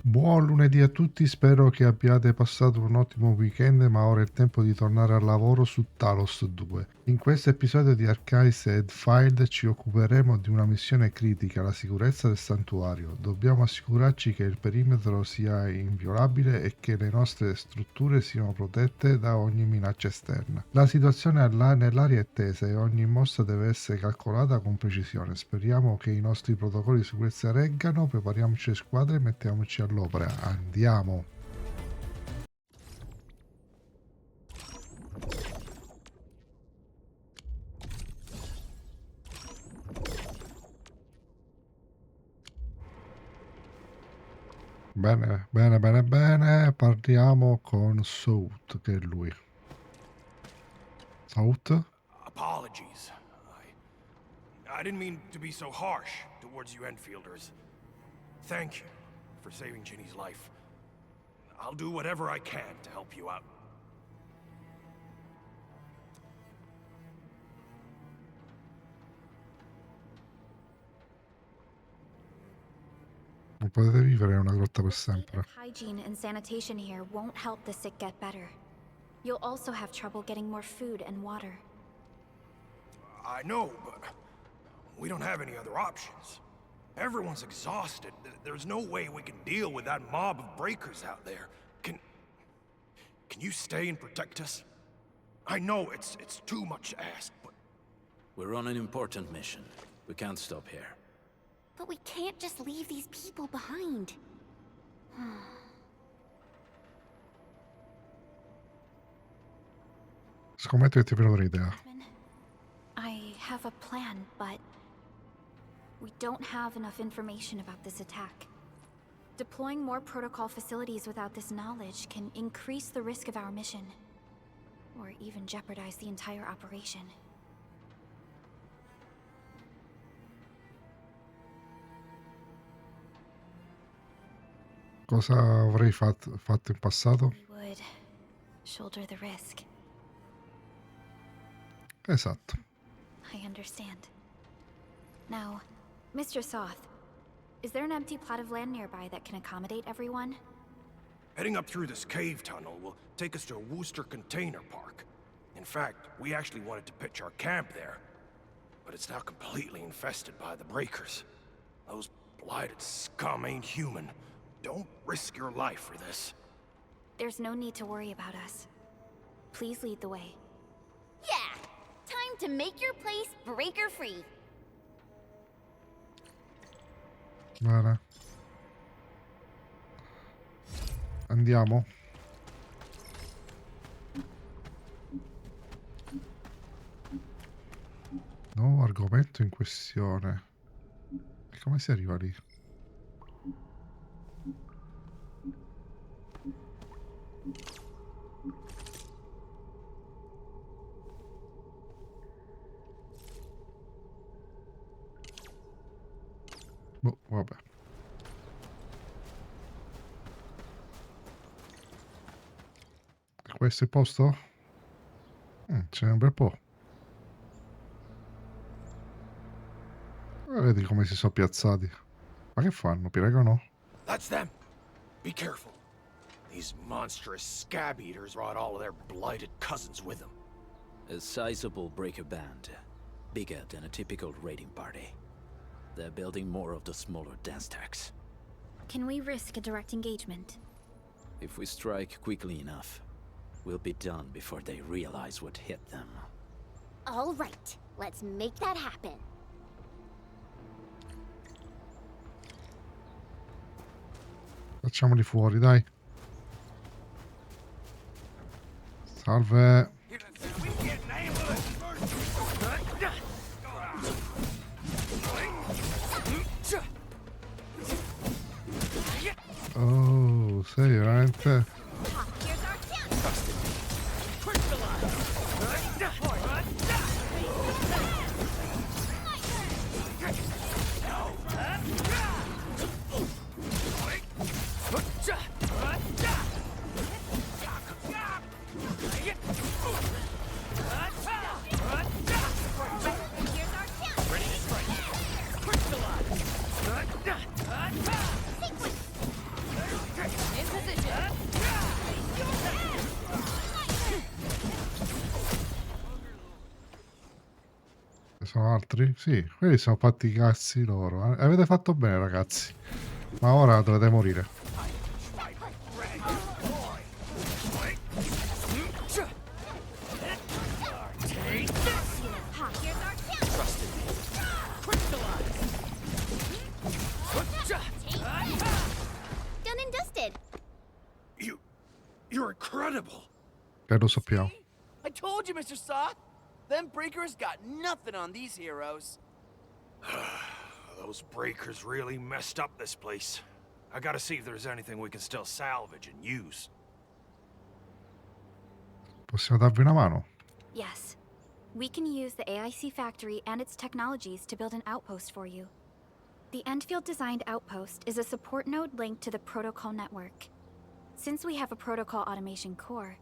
Buon lunedì a tutti, spero che abbiate passato un ottimo weekend, ma ora è il tempo di tornare al lavoro su Talos-II. In questo episodio di Arknights e Endfield ci occuperemo di una missione critica, la sicurezza del santuario. Dobbiamo assicurarci che il perimetro sia inviolabile e che le nostre strutture siano protette da ogni minaccia esterna. La situazione nell'aria è tesa e ogni mossa deve essere calcolata con precisione. Speriamo che i nostri protocolli di sicurezza reggano, prepariamoci le squadre e mettiamoci all'opera. Andiamo! Bene, bene, bene, bene. Parliamo con South, che è lui. South? Apologies. I didn't mean to be so harsh towards you Enfielders. Thank you for saving Ginny's life. I'll do whatever I can to help you out. Non potete vivere in una grotta per sempre. Hygiene and sanitation here won't help the sick get better. You'll also have trouble getting more food and water. I know, but we don't have any other options. Everyone's exhausted. There's no way we can deal with that mob of breakers out there. Can you stay and protect us? I know it's too much to ask, but... We're on an important mission. We can't stop here. But we can't just leave these people behind. Scommetto che ti però l'idea. I have a plan, but we don't have enough information about this attack. Deploying more protocol facilities without this knowledge can increase the risk of our mission, or even jeopardize the entire operation. Cosa avrei fatto in passato? We would shoulder the risk. Esatto. I understand. Now, Mr. Soth, is there an empty plot of land nearby that can accommodate everyone? Heading up through this cave tunnel will take us to a Wooster container park. In fact, we actually wanted to pitch our camp there, but it's now completely infested by the breakers. Those blighted scum ain't human. Don't risk your life for this. There's no need to worry about us. Please lead the way. Yeah! Time to make your place breaker-free. Bene. Andiamo. Nuovo argomento in questione. E come si arriva lì? Boh, vabbè. Questo è il posto? Ce n'è un bel po'. Vedi come si sono piazzati. Ma che fanno? Piregano? That's them. Be careful. These monstrous scab eaters brought all of their blighted cousins with them. A sizable breaker band. Bigger than a typical raiding party. They're building more of the smaller dance tags. Can we risk a direct engagement? If we strike quickly enough, we'll be done before they realize what hit them. All right, let's make that happen. Facciamoli fuori, dai. Salve. Oh, sei veramente... Sono altri? Sì, quelli sono fatti i cazzi loro. Avete fatto bene, ragazzi. Ma ora dovete morire. Done and dusted. You're incredible. Lo sappiamo. I told you, Mr. Saw. Them breakers got nothing on these heroes. Those breakers really messed up this place. I gotta see if there's anything we can still salvage and use. Possiamo darvi una mano? Yes. We can use the AIC factory and its technologies to build an outpost for you. The Endfield designed outpost is a support node linked to the protocol network. Since we have a protocol automation core,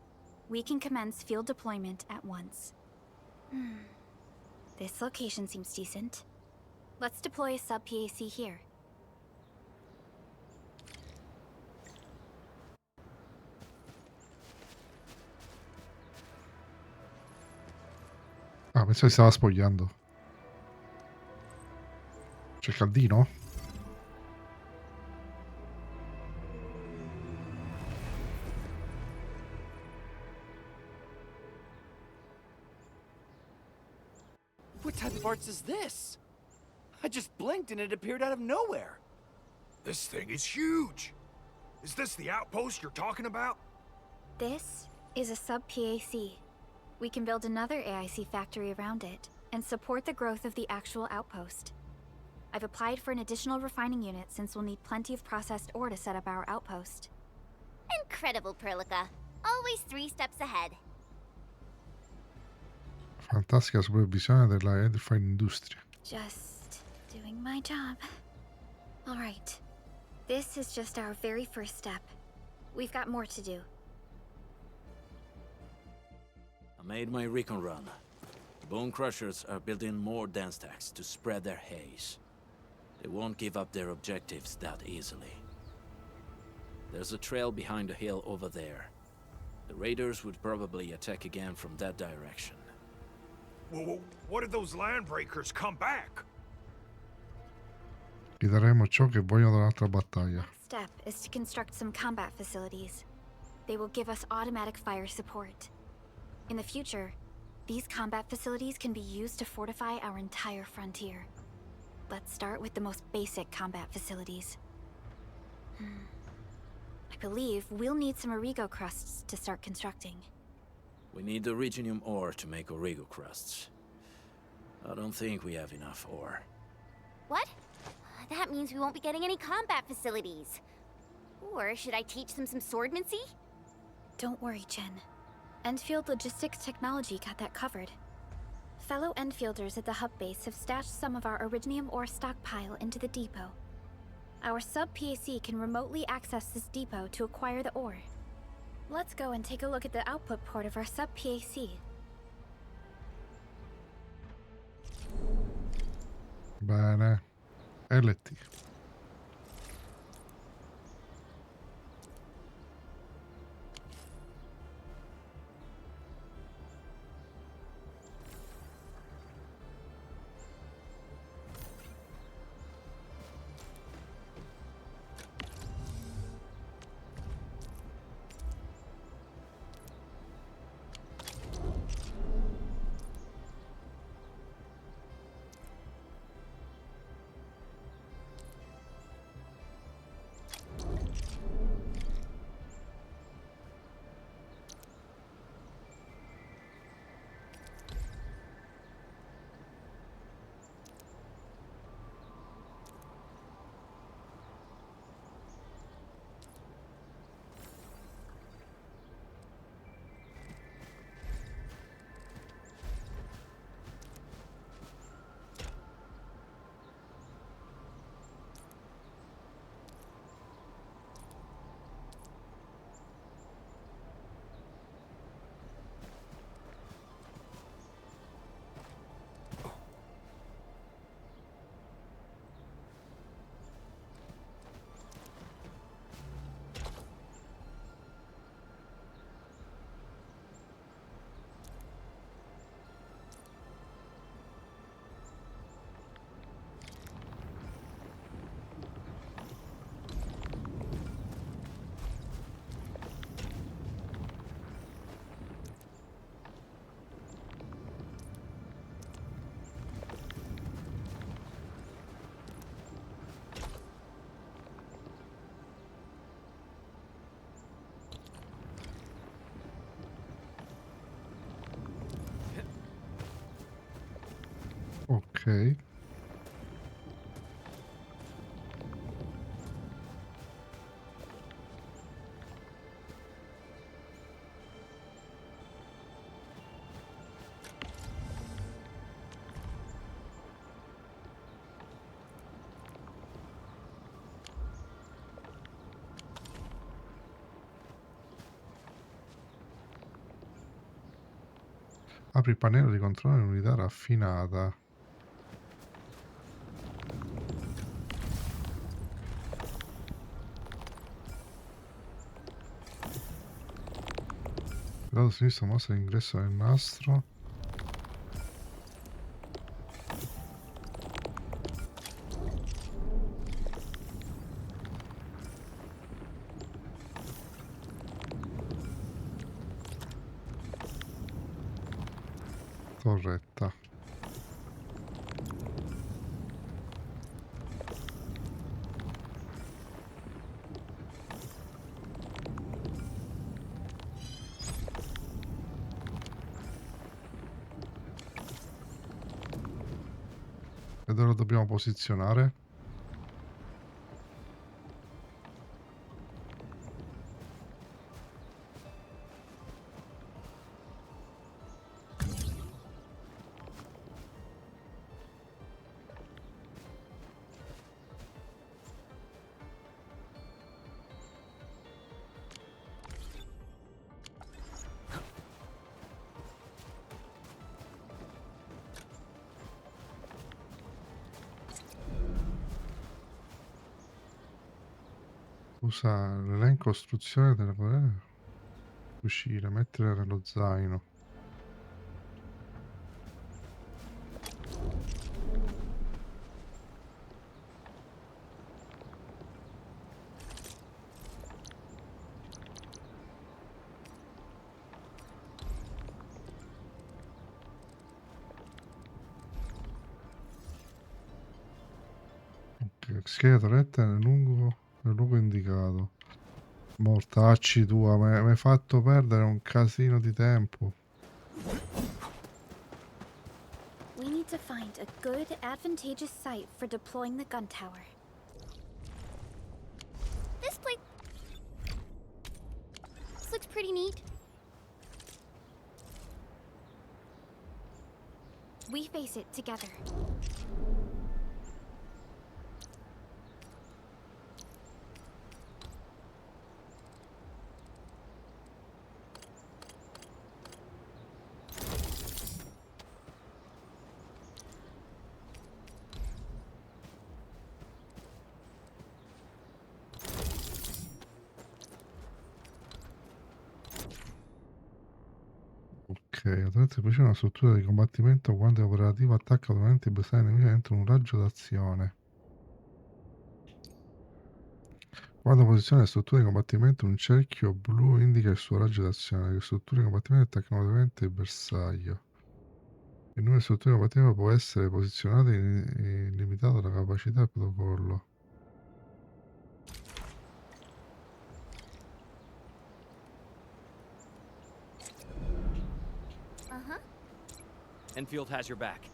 we can commence field deployment at once. This location seems decent. Let's deploy a sub-PAC here. Ah, pensavo si stava spogliando. C'è caldino? What type of arts is this? I just blinked and it appeared out of nowhere. This thing is huge. Is this the outpost you're talking about? This is a sub-PAC. We can build another AIC factory around it and support the growth of the actual outpost. I've applied for an additional refining unit since we'll need plenty of processed ore to set up our outpost. Incredible, Perlica. Always 3 steps ahead. Fantastica supervisione della Endfield Industria. Just doing my job. All right. This is just our very first step. We've got more to do. I made my recon run. The Bone Crushers are building more dance stacks to spread their haze. They won't give up their objectives that easily. There's a trail behind the hill over there. The raiders would probably attack again from that direction. Well, what if those landbreakers come back? Gli daremo ciò che vogliono dall'altra battaglia. Next step is to construct some combat facilities. They will give us automatic fire support. In the future, these combat facilities can be used to fortify our entire frontier. Let's start with the most basic combat facilities. I believe we'll need some Origo crusts to start constructing. We need the Originium ore to make Origo crusts. I don't think we have enough ore. What? That means we won't be getting any combat facilities. Or should I teach them some swordmancy? Don't worry, Jen. Endfield Logistics Technology got that covered. Fellow Endfielders at the hub base have stashed some of our Originium ore stockpile into the depot. Our sub-PAC can remotely access this depot to acquire the ore. Let's go and take a look at the output port of our sub-PAC. Bene. LT. Ok. Apri il pannello di controllo di unità raffinata. Lato sinistro mostra l'ingresso del nastro. Torretta. E dove lo dobbiamo posizionare? Usa l'elenco istruzione della uscire, mettere nello zaino. Ok, schiena torretta nel luogo indicato. Mortacci tua, mi hai fatto perdere un casino di tempo. We need to find a good, advantageous site for deploying the gun tower. This place... This looks pretty neat. We face it together. Ok, attraverso poi c'è una struttura di combattimento quando è operativo attacca automaticamente i bersagli nemici entro un raggio d'azione. Quando posiziona le strutture di combattimento un cerchio blu indica il suo raggio d'azione. Le strutture di combattimento attaccano automaticamente il bersaglio. Il numero di strutture di combattimento può essere posizionato limitato alla capacità del protocollo. Uh-huh. Enfield has your back.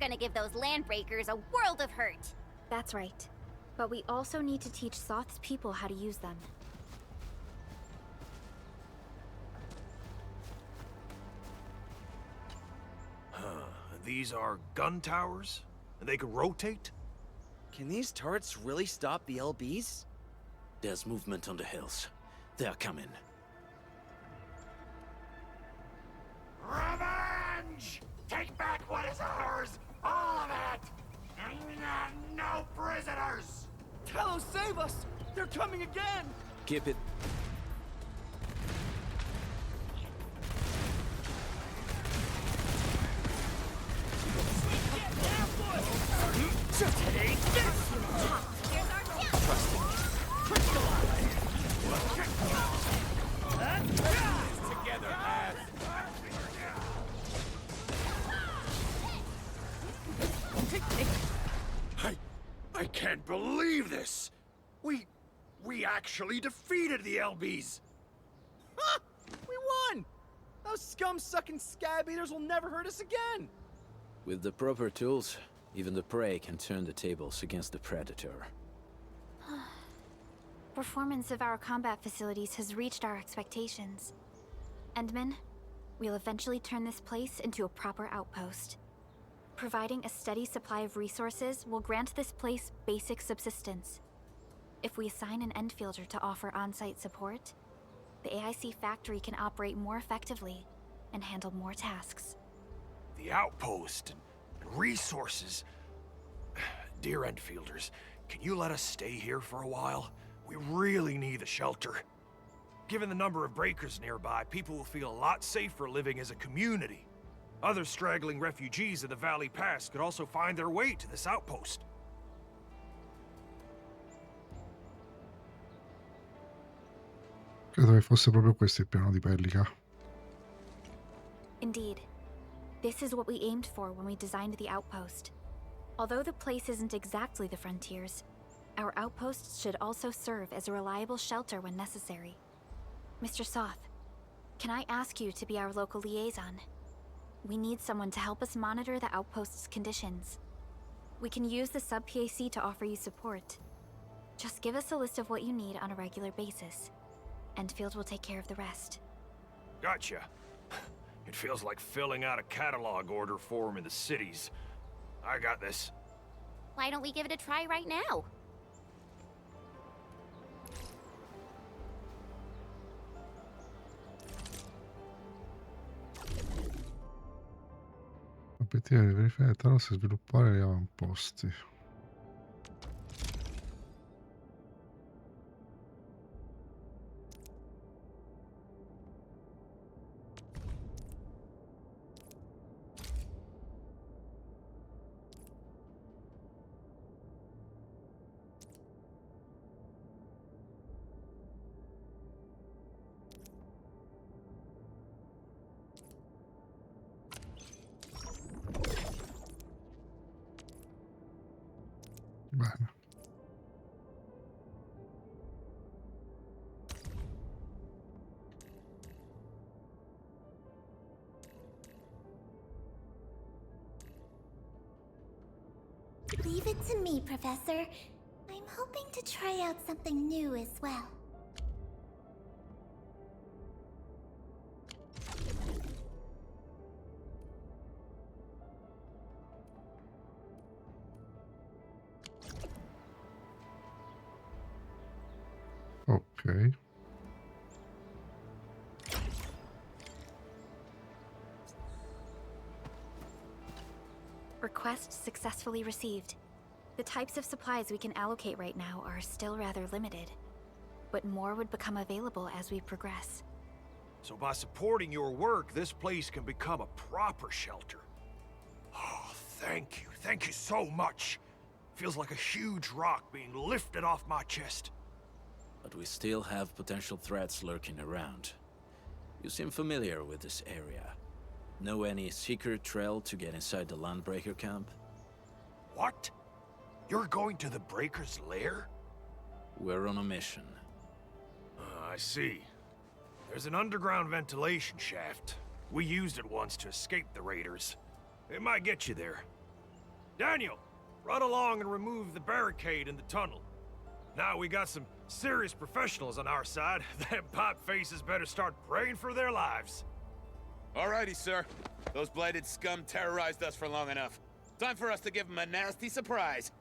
gonna give those landbreakers a world of hurt. That's right. But we also need to teach Soth's people how to use them. These are gun towers? And they can rotate? Can these turrets really stop the LBs? There's movement on the hills. They are coming. Revenge! Take back what is ours! All of it! No prisoners! Talos, save us! They're coming again! Keep it. Together, lads! I can't believe this! We actually defeated the LBs! Ha! We won! Those scum-sucking scab eaters will never hurt us again! With the proper tools, even the prey can turn the tables against the predator. Performance of our combat facilities has reached our expectations. Endman, we'll eventually turn this place into a proper outpost. Providing a steady supply of resources will grant this place basic subsistence. If we assign an Endfielder to offer on-site support, the AIC factory can operate more effectively and handle more tasks. The outpost and resources. Dear Endfielders, can you let us stay here for a while? We really need the shelter. Given the number of breakers nearby, people will feel a lot safer living as a community. Other straggling refugees of the Valley Pass could also find their way to this outpost. Credo che fosse proprio questo il piano di Pellica. Indeed. This is what we aimed for when we designed the outpost. Although the place isn't exactly the frontiers, our outposts should also serve as a reliable shelter when necessary. Mr. Soth, can I ask you to be our local liaison? We need someone to help us monitor the outpost's conditions. We can use the sub-PAC to offer you support. Just give us a list of what you need on a regular basis. Endfield will take care of the rest. Gotcha. It feels like filling out a catalog order form in the cities. I got this. Why don't we give it a try right now? Obiettivo di verificare Talos e sviluppare gli avamposti. Bene. Leave it to me, Professor. I'm hoping to try out something new as well. Ok. Request successfully received. The types of supplies we can allocate right now are still rather limited, but more would become available as we progress. So by supporting your work, this place can become a proper shelter. Oh, thank you. Thank you so much. Feels like a huge rock being lifted off my chest. But we still have potential threats lurking around. You seem familiar with this area. Know any secret trail to get inside the Landbreaker camp? What? You're going to the Breaker's lair? We're on a mission. I see. There's an underground ventilation shaft. We used it once to escape the raiders. It might get you there. Daniel, run along and remove the barricade in the tunnel. Now we got some serious professionals on our side. Them pop faces better start praying for their lives. Alrighty, sir. Those blighted scum terrorized us for long enough. Time for us to give them a nasty surprise.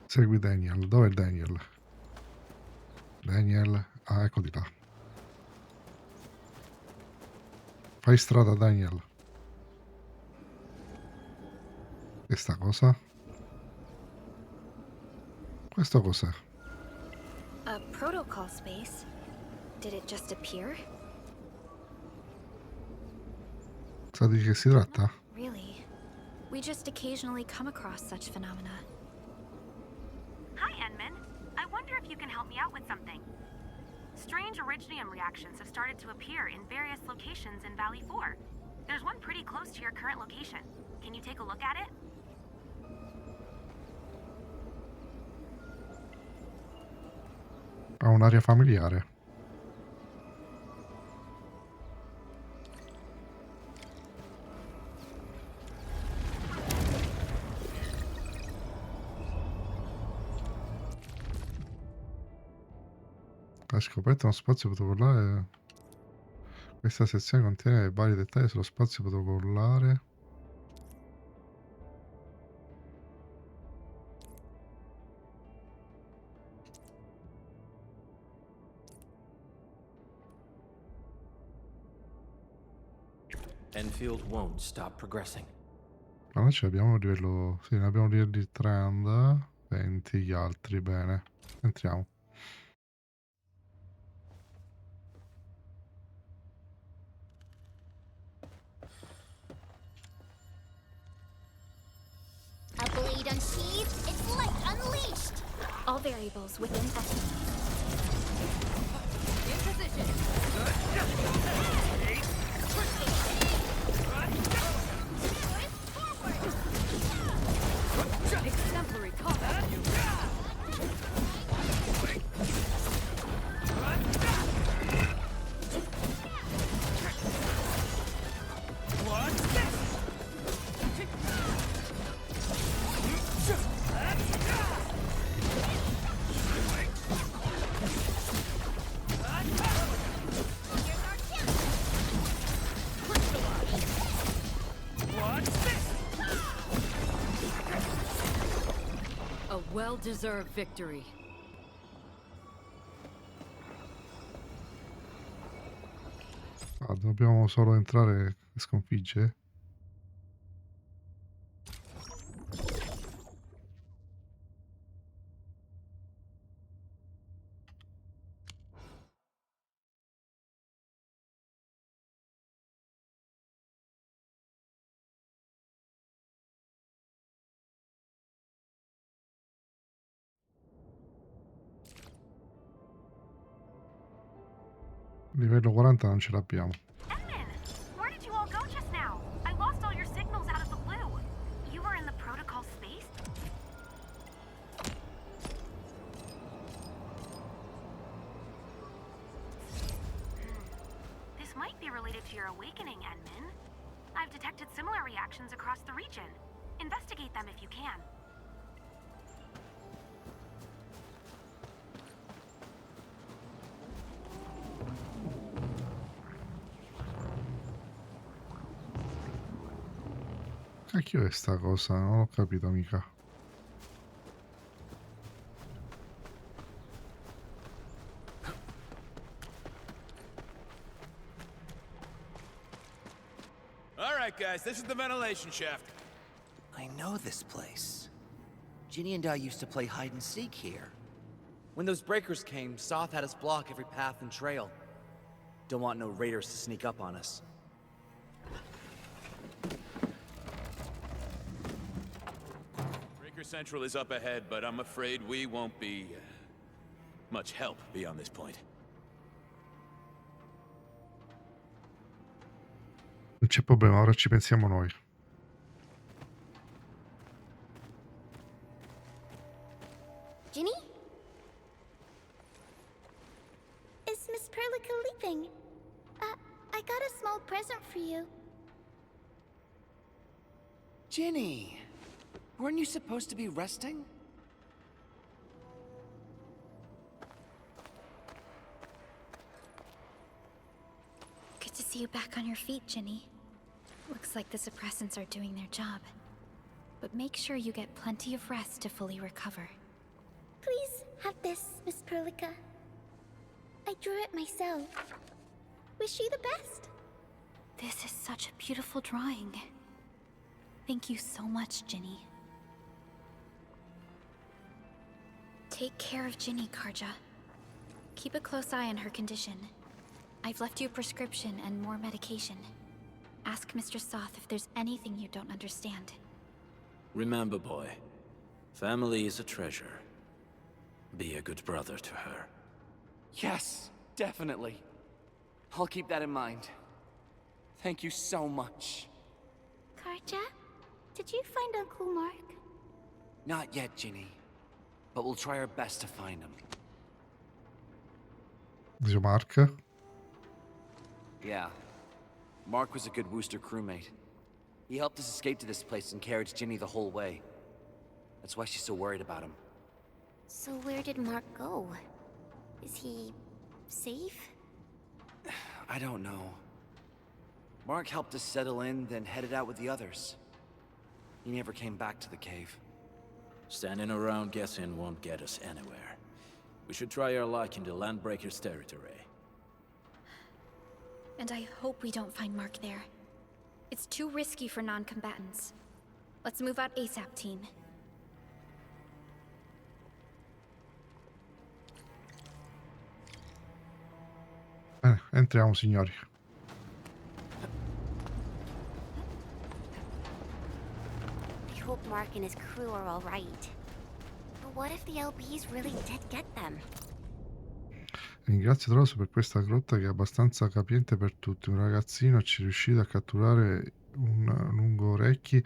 Segui Daniel. Dov'è Daniel? Daniel. Ah, ecco di là. Fai strada, Daniel. E sta cosa? Questo cos'è? A protocol space? Did it just appear? Sa di che si tratta? Really? We just occasionally come across such phenomena. Hi, Enman. I wonder if you can help me out with something. Strange originium reactions have started to appear in various locations in Valley 4. There's one pretty close to your current location. Can you take a look at it? Ha un'aria familiare. Hai scoperto uno spazio protocollare. Questa sezione contiene vari dettagli sullo spazio protocollare. Endfield won't stop progressing. Ma noi ce l'abbiamo a livello. Sì, ne abbiamo livelli 30, 20 gli altri, bene. Entriamo. A blade unsheathed, its light unleashed! All variables within estimate. In position. Exemplary combat. A well-deserved victory. Ah, dobbiamo solo entrare e sconfiggere. Livello 40 non ce l'abbiamo. Edmund, where did you all go just now? I lost all your signals out of the blue. You were in the protocol space? This might be related to your awakening, Edmund. I've detected similar reactions across the region. Investigate them if you can. Cacchio è sta cosa? Non ho capito mica. Alright, guys, this is the ventilation shaft. I know this place. Ginny and I used to play hide and seek here. When those breakers came, Soth had us block every path and trail. Don't want no raiders to sneak up on us. Breaker Central is up ahead, but I'm afraid we won't be much help beyond this point. Non c'è problema, ora ci pensiamo noi. Ginny? Is Miss Perlica leaving? small present for you. Ginny! Weren't you supposed to be resting? Good to see you back on your feet, Ginny. Looks like the suppressants are doing their job. But make sure you get plenty of rest to fully recover. Please have this, Miss Perlica. I drew it myself. Wish you the best. This is such a beautiful drawing. Thank you so much, Ginny. Take care of Ginny, Karja. Keep a close eye on her condition. I've left you a prescription and more medication. Ask Mr. Soth if there's anything you don't understand. Remember, boy, family is a treasure. Be a good brother to her. Yes, definitely. I'll keep that in mind. Thank you so much. Karja, did you find Uncle Mark? Not yet, Ginny. But we'll try our best to find him. Zio Mark. Yeah. Mark was a good Wooster crewmate. He helped us escape to this place and carried Ginny the whole way. That's why she's so worried about him. So where did Mark go? Is he safe? I don't know. Mark helped us settle in, then headed out with the others. He never came back to the cave. Standing around guessing won't get us anywhere. We should try our luck in the Landbreakers' territory. And I hope we don't find Mark there. It's too risky for non-combatants. Let's move out ASAP, team. Entriamo, signori. I hope Mark and his crew are all right. But what if the LBs really did get them? Ringrazio Talos per questa grotta che è abbastanza capiente per tutti. Un ragazzino ci è riuscito a catturare un lungo-orecchi,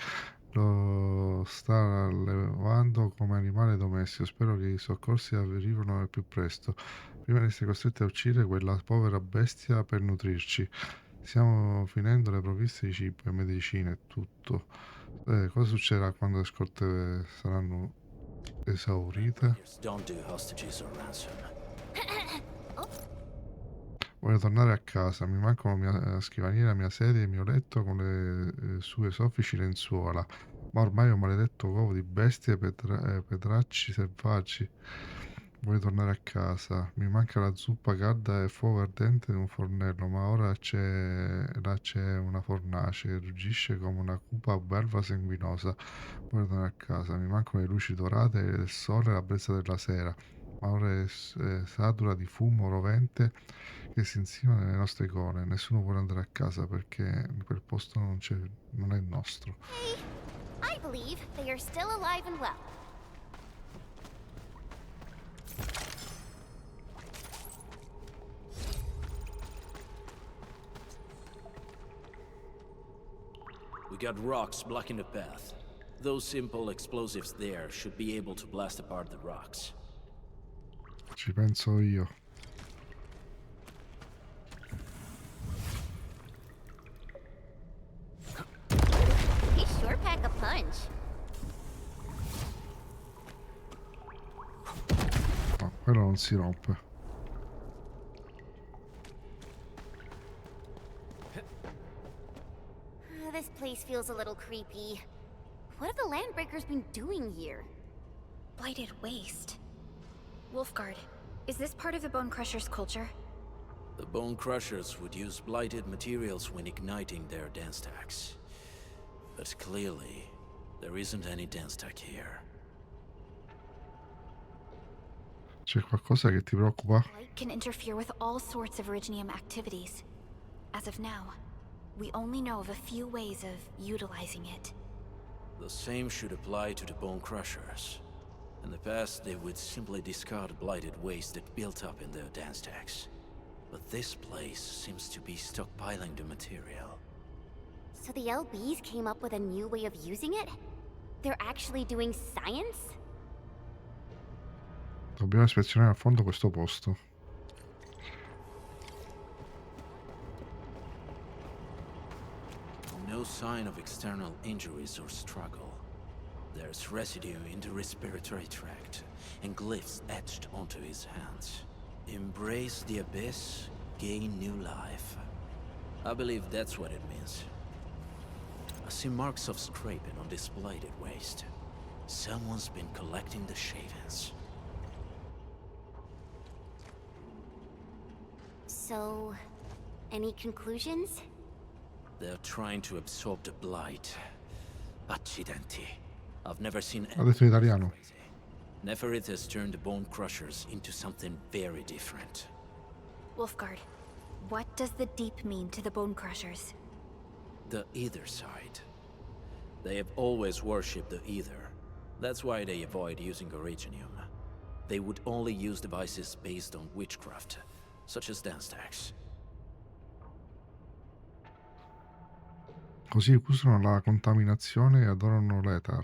lo sta allevando come animale domestico. Spero che i soccorsi arrivino al più presto, prima di essere costretti a uccidere quella povera bestia per nutrirci. Stiamo finendo le provviste di cibo e medicine e tutto. Cosa succederà quando le scorte saranno esaurite? Don't do hostages or ransom. Voglio tornare a casa, mi mancano mia scrivania, mia sedia e il mio letto con le sue soffici lenzuola. Ma ormai è un maledetto covo di bestie e petracci selvaggi. Voglio tornare a casa. Mi manca la zuppa calda e fuoco ardente di un fornello, ma ora là c'è una fornace che ruggisce come una cupa belva sanguinosa. Voglio tornare a casa. Mi mancano le luci dorate del sole e la brezza della sera. Ma ora è satura di fumo rovente che si insinua nelle nostre icone. Nessuno vuole andare a casa perché quel posto non è il nostro. Hey, I believe they are still alive and well. We got rocks blocking the path. Those simple explosives there should be able to blast apart the rocks. Ci penso io. They sure pack a punch. No, quello non si rompe. This place feels a little creepy. What have the Landbreakers been doing here? Blighted waste. Wolfguard, is this part of the Bone Crusher's culture? The Bone Crushers would use blighted materials when igniting their dance stacks. But clearly, there isn't any dance stack here. C'è qualcosa che ti preoccupa? Blight can interfere with all sorts of Originium activities. As of now, we only know of a few ways of utilizing it. The same should apply to the Bone Crushers. In the past, they would simply discard blighted waste that built up in their dance stacks. But this place seems to be stockpiling the material. So the LBs came up with a new way of using it? They're actually doing science? Dobbiamo ispezionare a fondo questo posto. No sign of external injuries or struggle. There's residue in the respiratory tract, and glyphs etched onto his hands. Embrace the abyss, gain new life. I believe that's what it means. I see marks of scraping on this blighted waste. Someone's been collecting the shavings. So, any conclusions? They're trying to absorb the blight. Accidenti. I've never seen Ha detto in italiano. crazy. Neferith has turned the Bone Crushers into something very different. Wolfguard, what does the deep mean to the Bone Crushers? The Ether side. They have always worshipped the Ether. That's why they avoid using Originium. They would only use devices based on witchcraft, such as dance tags. Così usano la contaminazione e adorano l'Ether.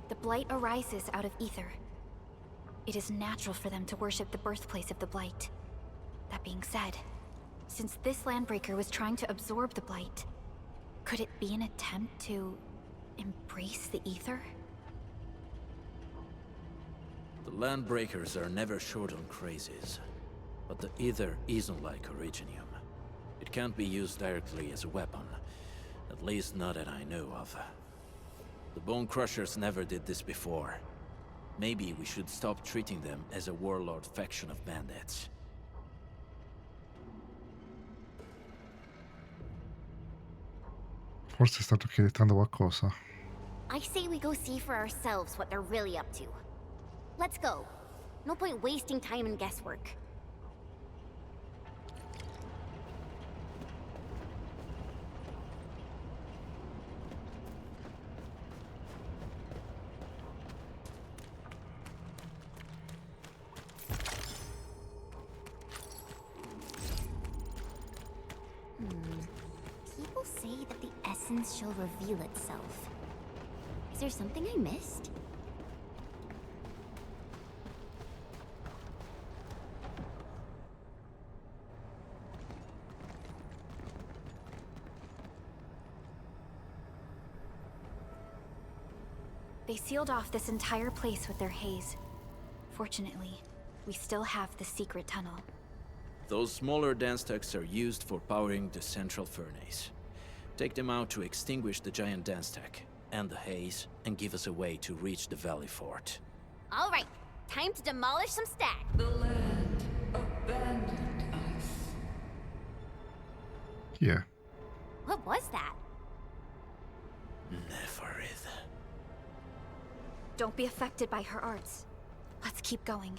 The blight arises out of ether. It is natural for them to worship the birthplace of the blight. That being said, since this landbreaker was trying to absorb the blight, could it be an attempt to embrace the ether? The Landbreakers are never short on crazes, but the Ether isn't like Originium. It can't be used directly as a weapon, at least not that I know of. The Bone Crushers never did this before. Maybe we should stop treating them as a warlord faction of bandits. Forse sta chiedendo qualcosa. I say we go see for ourselves what they're really up to. Let's go. No point wasting time in guesswork. People say that the essence shall reveal itself. Is there something I missed? They sealed off this entire place with their haze. Fortunately, we still have the secret tunnel. Those smaller dance tags are used for powering the central furnace. Take them out to extinguish the giant dance tag and the haze, and give us a way to reach the valley fort. All right, time to demolish some stag. The land abandoned us. Chi è? What was that? Neferith. Don't be affected by her arts. Let's keep going.